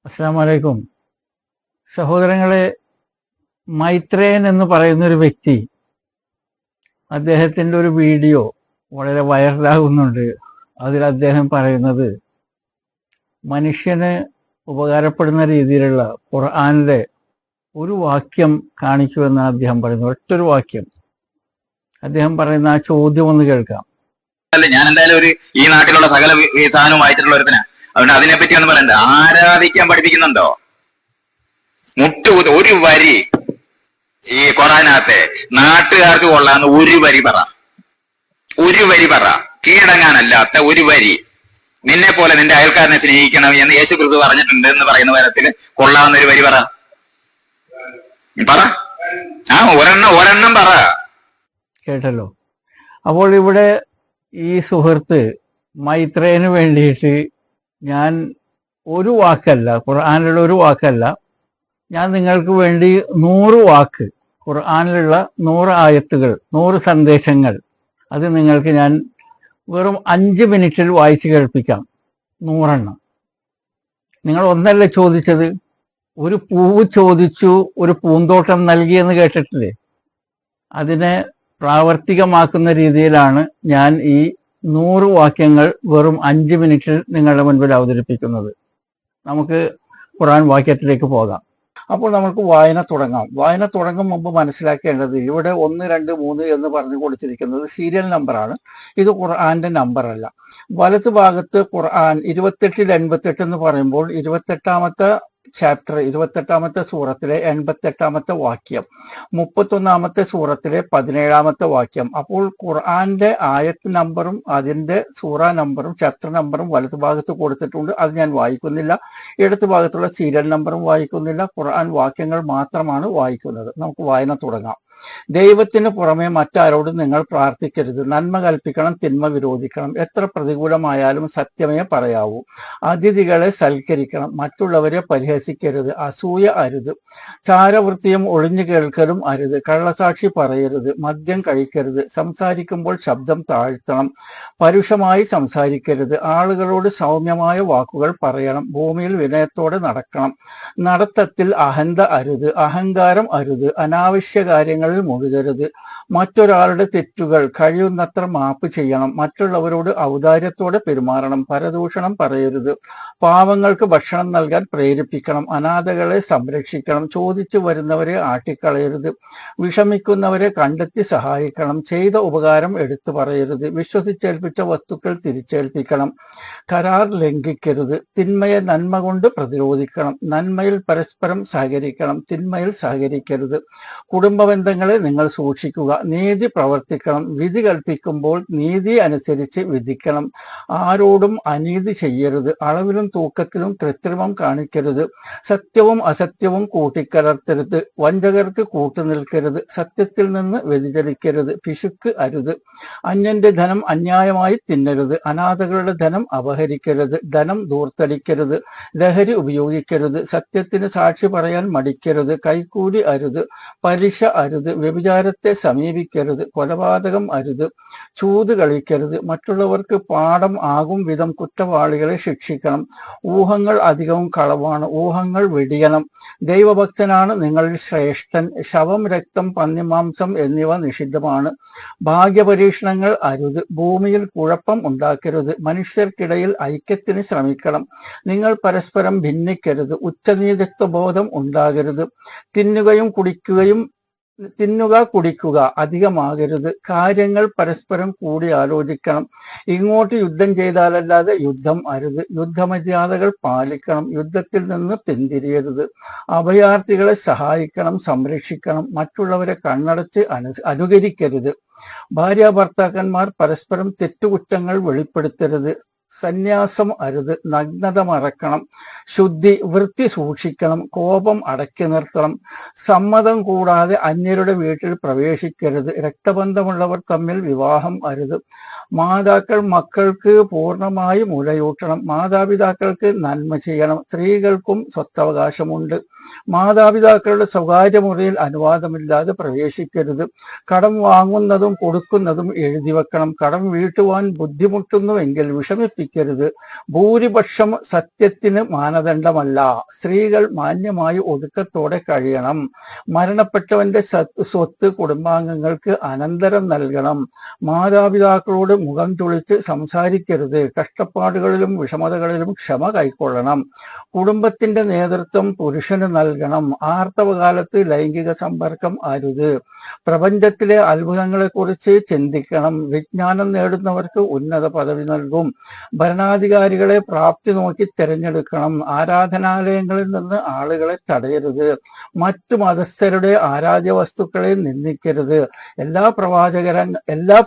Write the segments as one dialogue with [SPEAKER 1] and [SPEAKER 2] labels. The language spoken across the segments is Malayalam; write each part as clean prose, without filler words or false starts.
[SPEAKER 1] അസ്സലാമു അലൈക്കും. സഹോദരങ്ങളെ, മൈത്രേയൻ എന്ന് പറയുന്നൊരു വ്യക്തി, അദ്ദേഹത്തിൻ്റെ ഒരു വീഡിയോ വളരെ വൈറലാകുന്നുണ്ട്. അതിൽ അദ്ദേഹം പറയുന്നത് മനുഷ്യന് ഉപകാരപ്പെടുന്ന രീതിയിലുള്ള ഖുർആനിലെ ഒരു വാക്യം കാണിക്കുമെന്നാണ് അദ്ദേഹം പറയുന്നത്. ഒറ്റൊരു വാക്യം. അദ്ദേഹം പറയുന്ന ആ ചോദ്യം ഒന്ന് കേൾക്കാം.
[SPEAKER 2] ഞാൻ എന്തായാലും ഈ നാട്ടിലുള്ള സകല സാധനവും വായിച്ചിട്ടുള്ള ഒരുത്തനാ. അതുകൊണ്ട് അതിനെപ്പറ്റി ഒന്ന് പറയണ്ട. ആരാധിക്കാൻ പഠിപ്പിക്കുന്നുണ്ടോ? ഒരു വരി ഈ ഖുർആനകത്തെ നാട്ടുകാർക്ക് കൊള്ളാന്ന് ഒരു വരി പറ. കീഴടങ്ങാനല്ലാത്ത ഒരു വരി. നിന്നെ പോലെ നിന്റെ അയൽക്കാരനെ സ്നേഹിക്കണം എന്ന് യേശു ക്രിസ്തു പറഞ്ഞിട്ടുണ്ട് എന്ന് പറയുന്ന തരത്തിൽ കൊള്ളാവുന്ന ഒരു വരി പറ. ഒരെണ്ണം പറ.
[SPEAKER 1] കേട്ടല്ലോ. അപ്പോൾ ഇവിടെ ഈ സുഹൃത്ത് മൈത്രേയന് വേണ്ടിയിട്ട് ഞാൻ ഒരു വാക്കല്ല, ഖുർആനിലുള്ള ഒരു വാക്കല്ല, ഞാൻ നിങ്ങൾക്ക് വേണ്ടി 100 വാക്ക്, ഖുർആനിലുള്ള 100 ആയത്തുകൾ, 100 സന്ദേശങ്ങൾ, അത് നിങ്ങൾക്ക് ഞാൻ വെറും 5 മിനിറ്റിൽ വായിച്ചു കേൾപ്പിക്കാം. 100 എണ്ണം. നിങ്ങൾ ഒന്നല്ല ചോദിച്ചത്, ഒരു പൂവ് ചോദിച്ചു ഒരു പൂന്തോട്ടം നൽകിയെന്ന് കേട്ടിട്ടില്ലേ? അതിനെ പ്രാവർത്തികമാക്കുന്ന രീതിയിലാണ് ഞാൻ ഈ 100 വാക്യങ്ങൾ വെറും 5 മിനിറ്റിൽ നിങ്ങളുടെ മുൻപിൽ അവതരിപ്പിക്കുന്നത്. നമുക്ക് ഖുർആൻ വാക്യത്തിലേക്ക് പോകാം. അപ്പോൾ നമുക്ക് വായന തുടങ്ങാം. വായന തുടങ്ങും മുമ്പ് മനസ്സിലാക്കേണ്ടത്, ഇവിടെ 1, 2, 3 എന്ന് പറഞ്ഞു കൊടുത്തിരിക്കുന്നത് സീരിയൽ നമ്പറാണ്. ഇത് ഖുർആന്റെ നമ്പർ അല്ല. വലതു ഭാഗത്ത് ഖുർആൻ 28-ൽ 88 എന്ന് പറയുമ്പോൾ 28ാമത്തെ ചാപ്റ്റർ, 28ാമത്തെ സൂറത്തിലെ 88ാമത്തെ വാക്യം, 31ാമത്തെ സൂറത്തിലെ 17ാമത്തെ വാക്യം. അപ്പോൾ ഖുർആന്റെ ആയത്ത് നമ്പറും അതിന്റെ സൂറ നമ്പറും ചാപ്റ്റർ നമ്പറും വലതു ഭാഗത്ത് കൊടുത്തിട്ടുണ്ട്. അത് ഞാൻ വായിക്കുന്നില്ല. ഇടതു ഭാഗത്തുള്ള സീരിയൽ നമ്പറും വായിക്കുന്നില്ല. ഖുർആൻ വാക്യങ്ങൾ മാത്രമാണ് വായിക്കുന്നത്. നമുക്ക് വായന തുടങ്ങാം. ദൈവത്തിന് പുറമെ മറ്റാരോടും നിങ്ങൾ പ്രാർത്ഥിക്കരുത്. നന്മ കൽപ്പിക്കണം, തിന്മ വിരോധിക്കണം. എത്ര പ്രതികൂലമായാലും സത്യമേ പറയാവൂ. അതിഥികളെ സൽക്കരിക്കണം, മറ്റുള്ളവരെ പരിഹസിക്കരുത്. അസൂയ അരുത്. ചാരവൃത്തിയും ഒളിഞ്ഞു കേൾക്കലും അരുത്. കള്ളസാക്ഷി പറയരുത്. മദ്യം കഴിക്കരുത്. സംസാരിക്കുമ്പോൾ ശബ്ദം താഴ്ത്തണം. പരുഷമായി സംസാരിക്കരുത്. ആളുകളോട് സൗമ്യമായ വാക്കുകൾ പറയണം. ഭൂമിയിൽ വിനയത്തോടെ നടക്കണം. നടത്തത്തിൽ അഹന്ത അരുത്. അഹങ്കാരം അരുത്. അനാവശ്യ കാര്യങ്ങളിൽ മുഴുകരുത്. മറ്റൊരാളുടെ തെറ്റുകൾ കഴിയുന്നത്ര മാപ്പ് ചെയ്യണം. മറ്റുള്ളവരോട് ഔദാര്യത്തോടെ പെരുമാറണം. പരദൂഷണം പറയരുത്. പാവങ്ങൾക്ക് ഭക്ഷണം നൽകാൻ പ്രേരിപ്പിക്കണം. അനാഥകളെ സംരക്ഷിക്കണം. ചോദിച്ചു വരുന്നവരെ ആട്ടിക്കളയരുത്. വിഷമിക്കുന്നവരെ കണ്ടെത്തി സഹായിക്കണം. ചെയ്ത ഉപകാരം എടുത്തു പറയരുത്. വിശ്വസിച്ചേൽപ്പിച്ച വസ്തുക്കൾ തിരിച്ചേൽപ്പിക്കണം. കരാർ ലംഘിക്കരുത്. തിന്മയെ നന്മ കൊണ്ട് പ്രതിരോധിക്കണം. നന്മയിൽ പരസ്പരം സഹകരിക്കണം. തിന്മയിൽ സഹകരിക്കരുത്. കുടുംബ ബന്ധങ്ങളെ നിങ്ങൾ സൂക്ഷിക്കുക. നീതി പ്രവർത്തിക്കണം. വിധി കൽപ്പിക്കുമ്പോൾ നീതി അനുസരിച്ച് വിധിക്കണം. ആരോടും അനീതി ചെയ്യരുത്. അളവിലും തൂക്കത്തിലും കൃത്രിമം കാണിക്കരുത്. സത്യവും അസത്യവും കൂട്ടിക്കലർത്തരുത്. വഞ്ചകർക്ക് കൂട്ടുനിൽക്കരുത്. സത്യത്തിൽ നിന്ന് വ്യതിചലിക്കരുത്. പിശുക്ക് അരുത്. അന്യന്റെ ധനം അന്യായമായി തിന്നരുത്. അനാഥകളുടെ ധനം അപഹരിക്കരുത്. ധനം ധൂർത്തടിക്കരുത്. ലഹരി ഉപയോഗിക്കരുത്. സത്യത്തിന് സാക്ഷി പറയാൻ മടിക്കരുത്. കൈക്കൂലി അരുത്. പലിശ അരുത്. വ്യഭിചാരത്തെ സമീപിക്കരുത്. കൊലപാതകം അരുത്. ചൂത് കളിക്കരുത്. മറ്റുള്ളവർക്ക് പാഠം ആകും വിധം കുറ്റവാളികളെ ശിക്ഷിക്കണം. ഊഹങ്ങൾ അധികവും കളവാണ്. ഊഹങ്ങൾ വെടിയണം. ദൈവഭക്തനാണ് നിങ്ങളിൽ ശ്രേഷ്ഠൻ. ശവം, രക്തം, പന്നിമാംസം എന്നിവ നിഷിദ്ധമാണ്. ഭാഗ്യപരീക്ഷണങ്ങൾ അരുത്. ഭൂമിയിൽ കുഴപ്പം ഉണ്ടാക്കരുത്. മനുഷ്യർക്കിടയിൽ ഐക്യത്തിന് ശ്രമിക്കണം. നിങ്ങൾ പരസ്പരം ഭിന്നിക്കരുത്. ഉച്ചനീചത്വ ബോധം ഉണ്ടാകരുത്. തിന്നുക കുടിക്കുക അധികമാകരുത്. കാര്യങ്ങൾ പരസ്പരം കൂടി ആലോചിക്കണം. ഇങ്ങോട്ട് യുദ്ധം ചെയ്താലല്ലാതെ യുദ്ധം അരുത്. യുദ്ധമര്യാദകൾ പാലിക്കണം. യുദ്ധത്തിൽ നിന്ന് പിന്തിരിയരുത്. അഭയാർത്ഥികളെ സഹായിക്കണം, സംരക്ഷിക്കണം. മറ്റുള്ളവരെ കണ്ണടച്ച് അനുകരിക്കരുത്. ഭാര്യ ഭർത്താക്കന്മാർ പരസ്പരം തെറ്റുകുറ്റങ്ങൾ വെളിപ്പെടുത്തരുത്. സന്യാസം അരുത്. നഗ്നത മറക്കണം. ശുദ്ധി, വൃത്തി സൂക്ഷിക്കണം. കോപം അടക്കി നിർത്തണം. സമ്മതം കൂടാതെ അന്യരുടെ വീട്ടിൽ പ്രവേശിക്കരുത്. രക്തബന്ധമുള്ളവർ തമ്മിൽ വിവാഹം അരുത്. മാതാക്കൾ മക്കൾക്ക് പൂർണ്ണമായി മുലയൂട്ടണം. മാതാപിതാക്കൾക്ക് നന്മ ചെയ്യണം. സ്ത്രീകൾക്കും സ്വത്തവകാശമുണ്ട്. മാതാപിതാക്കളുടെ സ്വകാര്യ മുറിയിൽ അനുവാദമില്ലാതെ പ്രവേശിക്കരുത്. കടം വാങ്ങുന്നതും കൊടുക്കുന്നതും എഴുതി വെക്കണം. കടം വീട്ടുവാൻ ബുദ്ധിമുട്ടുന്നുവെങ്കിൽ വിഷമിപ്പിക്കും പ്രകടിപ്പിക്കരുത്. ഭൂരിപക്ഷം സത്യത്തിന് മാനദണ്ഡമല്ല. സ്ത്രീകൾ മാന്യമായി ഒതുക്കത്തോടെ കഴിയണം. മരണപ്പെട്ടവന്റെ സ്വത്ത് കുടുംബാംഗങ്ങൾക്ക് അനന്തരം നൽകണം. മാതാപിതാക്കളോട് മുഖം ചുളിച്ച് സംസാരിക്കരുത്. കഷ്ടപ്പാടുകളിലും വിഷമതകളിലും ക്ഷമ കൈക്കൊള്ളണം. കുടുംബത്തിന്റെ നേതൃത്വം പുരുഷന് നൽകണം. ആർത്തവകാലത്ത് ലൈംഗിക സമ്പർക്കം അരുത്. പ്രപഞ്ചത്തിലെ അത്ഭുതങ്ങളെക്കുറിച്ച് ചിന്തിക്കണം. വിജ്ഞാനം നേടുന്നവർക്ക് ഉന്നത പദവി നൽകും. ഭരണാധികാരികളെ പ്രാപ്തി നോക്കി തിരഞ്ഞെടുക്കണം. ആരാധനാലയങ്ങളിൽ നിന്ന് ആളുകളെ തടയരുത്. മറ്റു മതസ്ഥരുടെ ആരാധ്യ വസ്തുക്കളെ നിന്ദിക്കരുത്. എല്ലാ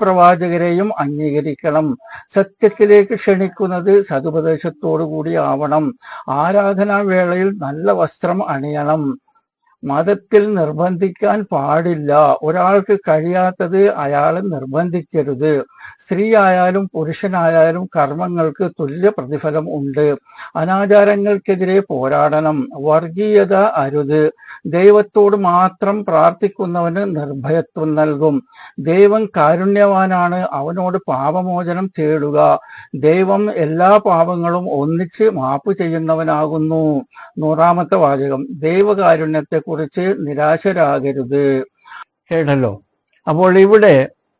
[SPEAKER 1] പ്രവാചകരെയും അംഗീകരിക്കണം. സത്യത്തിലേക്ക് ക്ഷണിക്കുന്നത് സതുപദേശത്തോടു കൂടി ആവണം. ആരാധനാ വേളയിൽ നല്ല വസ്ത്രം അണിയണം. മതത്തിൽ നിർബന്ധിക്കാൻ പാടില്ല. ഒരാൾക്ക് കഴിയാത്തത് അയാളെ നിർബന്ധിക്കരുത്. സ്ത്രീ ആയാലും പുരുഷനായാലും കർമ്മങ്ങൾക്ക് തുല്യ പ്രതിഫലം ഉണ്ട്. അനാചാരങ്ങൾക്കെതിരെ പോരാടണം. വർഗീയത അരുത്. ദൈവത്തോട് മാത്രം പ്രാർത്ഥിക്കുന്നവന് നിർഭയത്വം നൽകും. ദൈവം കാരുണ്യവാനാണ്. അവനോട് പാപമോചനം തേടുക. ദൈവം എല്ലാ പാപങ്ങളും ഒന്നിച്ച് മാപ്പ് ചെയ്യുന്നവനാകുന്നു. 100-ാമത്തെ വാചകം. ദൈവകാരുണ്യത്തെ കുറിച്ച് നിരാശരാകരുത്. കേട്ടല്ലോ. അപ്പോൾ ഇവിടെ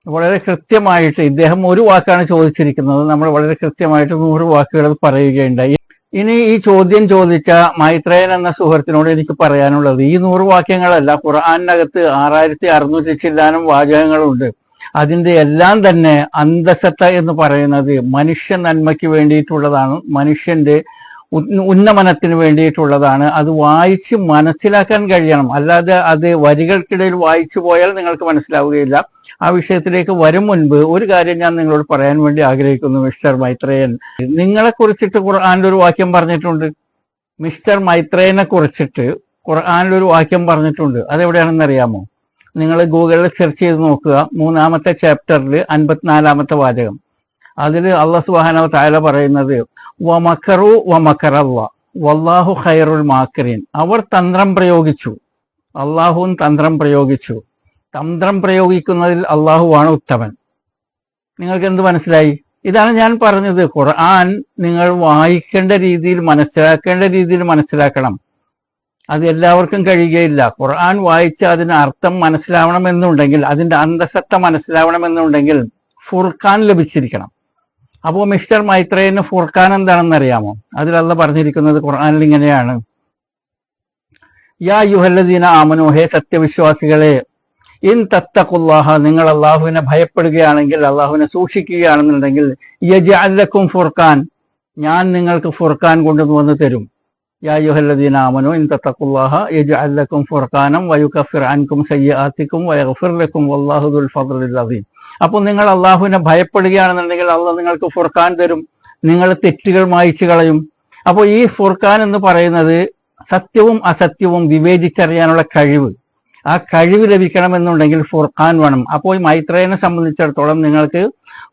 [SPEAKER 1] വളരെ കൃത്യമായിട്ട് ഇദ്ദേഹം ഒരു വാക്കാണ് ചോദിച്ചിരിക്കുന്നത്. നമ്മൾ വളരെ കൃത്യമായിട്ട് 100 വാക്കുകൾ പറയുകയുണ്ടായി. ഇനി ഈ ചോദ്യം ചോദിച്ച മൈത്രേയൻ എന്ന സുഹൃത്തിനോട് എനിക്ക് പറയാനുള്ളത്, ഈ 100 വാക്യങ്ങളല്ല, ഖുർആനിനകത്ത് 6600 ചില്ലാനം വാചകങ്ങളുണ്ട്. അതിന്റെ എല്ലാം തന്നെ അന്തസത്ത എന്ന് പറയുന്നത് മനുഷ്യ നന്മയ്ക്ക് വേണ്ടിയിട്ടുള്ളതാണ്, മനുഷ്യന്റെ ഉന്നമനത്തിന് വേണ്ടിയിട്ടുള്ളതാണ്. അത് വായിച്ച് മനസ്സിലാക്കാൻ കഴിയണം. അല്ലാതെ അത് വരികൾക്കിടയിൽ വായിച്ചു പോയാൽ നിങ്ങൾക്ക് മനസ്സിലാവുകയില്ല. ആ വിഷയത്തിലേക്ക് വരും മുൻപ് ഒരു കാര്യം ഞാൻ നിങ്ങളോട് പറയാൻ വേണ്ടി ആഗ്രഹിക്കുന്നു. മിസ്റ്റർ മൈത്രേയൻ, നിങ്ങളെ കുറിച്ചിട്ട് ഖുർആനിൽ ഒരു വാക്യം പറഞ്ഞിട്ടുണ്ട്. മിസ്റ്റർ മൈത്രേയനെ കുറിച്ചിട്ട് ഖുർആനിൽ ഒരു വാക്യം പറഞ്ഞിട്ടുണ്ട്. അതെവിടെയാണെന്ന് അറിയാമോ? നിങ്ങൾ ഗൂഗിളിൽ സെർച്ച് ചെയ്ത് നോക്കുക. 3-ാമത്തെ ചാപ്റ്ററിൽ 54-ാമത്തെ വാചകം. അതിൽ അല്ലാഹു സുബ്ഹാനഹു വ തആല പറയുന്നത് വമക്കറു വമക്കറല്ലാ വല്ലാഹു ഖൈറുൽ മാക്കിരീൻ. അവർ തന്ത്രം പ്രയോഗിച്ചു, അള്ളാഹുവും തന്ത്രം പ്രയോഗിച്ചു. തന്ത്രം പ്രയോഗിക്കുന്നതിൽ അള്ളാഹുവാണ് ഉത്തമൻ. നിങ്ങൾക്ക് എന്ത് മനസ്സിലായി? ഇതാണ് ഞാൻ പറഞ്ഞത്. ഖുർആൻ നിങ്ങൾ വായിക്കേണ്ട രീതിയിൽ, മനസ്സിലാക്കേണ്ട രീതിയിൽ മനസ്സിലാക്കണം. അത് എല്ലാവർക്കും കഴിയുകയില്ല. ഖുർആൻ വായിച്ച് അതിന് അർത്ഥം മനസ്സിലാവണമെന്നുണ്ടെങ്കിൽ, അതിന്റെ അന്തസത്ത മനസ്സിലാവണമെന്നുണ്ടെങ്കിൽ ഫുർഖാൻ ലഭിച്ചിരിക്കണം. അപ്പോൾ മിസ്റ്റർ മൈത്രേയന് ഫുർഖാൻ എന്താണെന്ന് അറിയാമോ? അതിൽ അല്ലാഹു പറഞ്ഞിരിക്കുന്നത് ഖുർആനിൽ ഇങ്ങനെയാണ്: യാ അയ്യുഹല്ലദീന ആമനൂ, ഹേ സത്യവിശ്വാസികളെ, ഇൻ തത്തഖുല്ലാഹ, നിങ്ങൾ അള്ളാഹുവിനെ ഭയപ്പെടുകയാണെങ്കിൽ, അള്ളാഹുവിനെ സൂക്ഷിക്കുകയാണെന്നുണ്ടെങ്കിൽ, യജ്അൽ ലക്കും ഫുർഖാൻ, ഞാൻ നിങ്ങൾക്ക് ഫുർഖാൻ കൊണ്ടുവന്ന് തരും. യാ അയ്യുഹല്ലദീന ആമനൂ ഇൻ തത്തഖുല്ലാഹ യജ്അൽ ലക്കും ഫുർഖാനം വയുകഫിർ അൻകും സയ്യിആതികും വയഗ്ഫിർ ലക്കും വല്ലാഹു ദുൽ ഫദ്ലിൽ അസീം. അപ്പോൾ നിങ്ങൾ അള്ളാഹുവിനെ ഭയപ്പെടുകയാണെന്നുണ്ടെങ്കിൽ അള്ളാഹു നിങ്ങൾക്ക് ഫുർഖാൻ തരും, നിങ്ങൾ തെറ്റുകൾ മായ്ച്ചു കളയും. അപ്പോൾ ഈ ഫുർഖാൻ എന്ന് പറയുന്നത് സത്യവും അസത്യവും വിവേചിച്ചറിയാനുള്ള കഴിവ്. ആ കഴിവ് ലഭിക്കണമെന്നുണ്ടെങ്കിൽ ഫുർഖാൻ വേണം. അപ്പോൾ ഈ മൈത്രേയനെ സംബന്ധിച്ചിടത്തോളം നിങ്ങൾക്ക്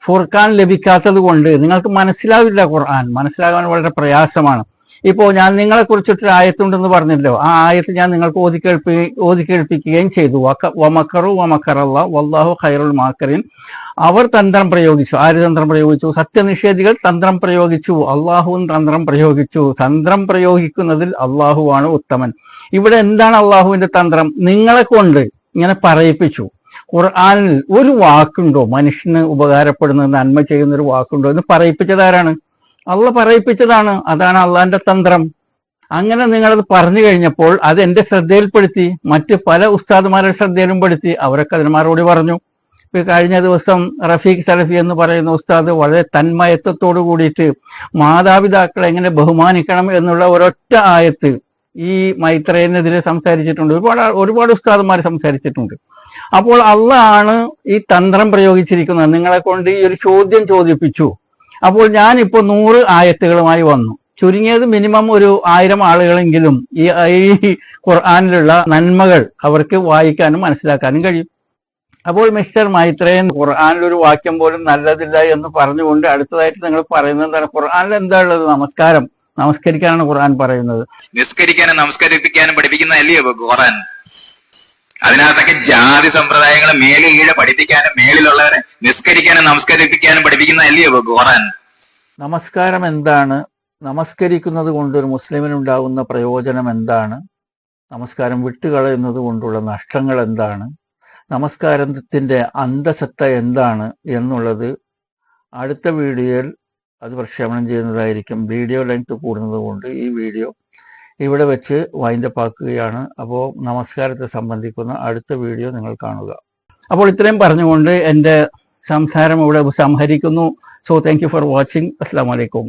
[SPEAKER 1] ഫുർഖാൻ ലഭിക്കാത്തത് കൊണ്ട് നിങ്ങൾക്ക് മനസ്സിലാവില്ല. ഖുർആൻ മനസ്സിലാകാൻ വളരെ പ്രയാസമാണ്. ഇപ്പോൾ ഞാൻ നിങ്ങളെ കുറിച്ചിട്ടൊരു ആയത്തുണ്ടെന്ന് പറഞ്ഞല്ലോ, ആ ആയത്ത് ഞാൻ നിങ്ങൾക്ക് ഓതി കേൾപ്പിക്കുകയും ചെയ്തു. വമക്കറു വമക്കറല്ലാ വല്ലാഹു ഖൈറുൽ മാക്കിരീൻ. അവർ തന്ത്രം പ്രയോഗിച്ചു. ആര് തന്ത്രം പ്രയോഗിച്ചു? സത്യനിഷേധികൾ തന്ത്രം പ്രയോഗിച്ചു. അള്ളാഹുവും തന്ത്രം പ്രയോഗിച്ചു. തന്ത്രം പ്രയോഗിക്കുന്നതിൽ അള്ളാഹുവാണ് ഉത്തമൻ. ഇവിടെ എന്താണ് അള്ളാഹുവിന്റെ തന്ത്രം? നിങ്ങളെ കൊണ്ട് ഇങ്ങനെ പറയിപ്പിച്ചു. ഖുർആനിൽ ഒരു വാക്കുണ്ടോ മനുഷ്യന് ഉപകാരപ്പെടുന്ന, നന്മ ചെയ്യുന്ന ഒരു വാക്കുണ്ടോ എന്ന് പറയിപ്പിച്ചതാരാണ്? അള്ളാഹ് പറയിപ്പിച്ചതാണ്. അതാണ് അള്ളാഹിന്റെ തന്ത്രം. അങ്ങനെ നിങ്ങളത് പറഞ്ഞു കഴിഞ്ഞപ്പോൾ അത് എന്റെ ശ്രദ്ധയിൽപ്പെടുത്തി, മറ്റ് പല ഉസ്താദുമാരുടെ ശ്രദ്ധയിലും പെടുത്തി. അവരൊക്കെ അതിന് മറുപടി പറഞ്ഞു. ഇപ്പൊ കഴിഞ്ഞ ദിവസം റഫീഖ് സലഫി എന്ന് പറയുന്ന ഉസ്താദ് വളരെ തന്മയത്വത്തോടു കൂടിയിട്ട് മാതാപിതാക്കളെ എങ്ങനെ ബഹുമാനിക്കണം എന്നുള്ള ഒരൊറ്റ ആയത്ത് ഈ മൈത്രേയനെതിരെ സംസാരിച്ചിട്ടുണ്ട്. ഒരുപാട് ഉസ്താദുമാർ സംസാരിച്ചിട്ടുണ്ട്. അപ്പോൾ അള്ളാഹാണ് ഈ തന്ത്രം പ്രയോഗിച്ചിരിക്കുന്നത്. നിങ്ങളെ കൊണ്ട് ഈ ഒരു ചോദ്യം ചോദിപ്പിച്ചു. അപ്പോൾ ഞാനിപ്പോൾ 100 ആയത്തുകളുമായി വന്നു. ചുരുങ്ങിയത് മിനിമം ഒരു 1000 ആളുകളെങ്കിലും ഈ ഖുർആനിലുള്ള നന്മകൾ അവർക്ക് വായിക്കാനും മനസ്സിലാക്കാനും കഴിയും. അപ്പോൾ മിസ്റ്റർ മൈത്രേയൻ ഖുർആനിലൊരു വാക്യം പോലും നല്ലതില്ല എന്ന് പറഞ്ഞുകൊണ്ട് അടുത്തതായിട്ട് നിങ്ങൾ പറയുന്നത് എന്താണ്? ഖുർആനിൽ എന്താ ഉള്ളത്? നമസ്കരിക്കാനാണ് ഖുർആൻ പറയുന്നത്.
[SPEAKER 2] നിസ്കരിക്കാനും നമസ്കരിപ്പിക്കാനും പഠിപ്പിക്കുന്നതല്ലേ ഖുർആൻ? അതിനകത്തൊക്കെ ജാതി സമ്പ്രദായങ്ങളെ മേലിൽ പഠിപ്പിക്കാനും മേളിലുള്ളവരെ നിസ്കരിക്കാനും നമസ്കരിപ്പിക്കാനും പഠിപ്പിക്കുന്നതല്ലേ ഖുർആൻ?
[SPEAKER 1] നമസ്കാരം എന്താണ്? നമസ്കരിക്കുന്നത് കൊണ്ട് ഒരു മുസ്ലിമിനുണ്ടാകുന്ന പ്രയോജനം എന്താണ്? നമസ്കാരം വിട്ടുകളയുന്നത് കൊണ്ടുള്ള നഷ്ടങ്ങൾ എന്താണ്? നമസ്കാരത്തിൻ്റെ അന്തസത്ത എന്താണ് എന്നുള്ളത് അടുത്ത വീഡിയോയിൽ അത് പ്രക്ഷേപണം ചെയ്യുന്നതായിരിക്കും. വീഡിയോ ലെങ്ത് കൂടുന്നത് കൊണ്ട് ഈ വീഡിയോ ഇവിടെ വെച്ച് വൈൻഡപ്പ് ആക്കുകയാണ്. അപ്പോൾ നമസ്കാരത്തെ സംബന്ധിക്കുന്ന അടുത്ത വീഡിയോ നിങ്ങൾ കാണുക. അപ്പോൾ ഇത്രയും പറഞ്ഞുകൊണ്ട് എൻ്റെ സംസാരം ഇവിടെ സംഹരിക്കുന്നു. So thank you for watching. അസ്സലാമു അലൈക്കും.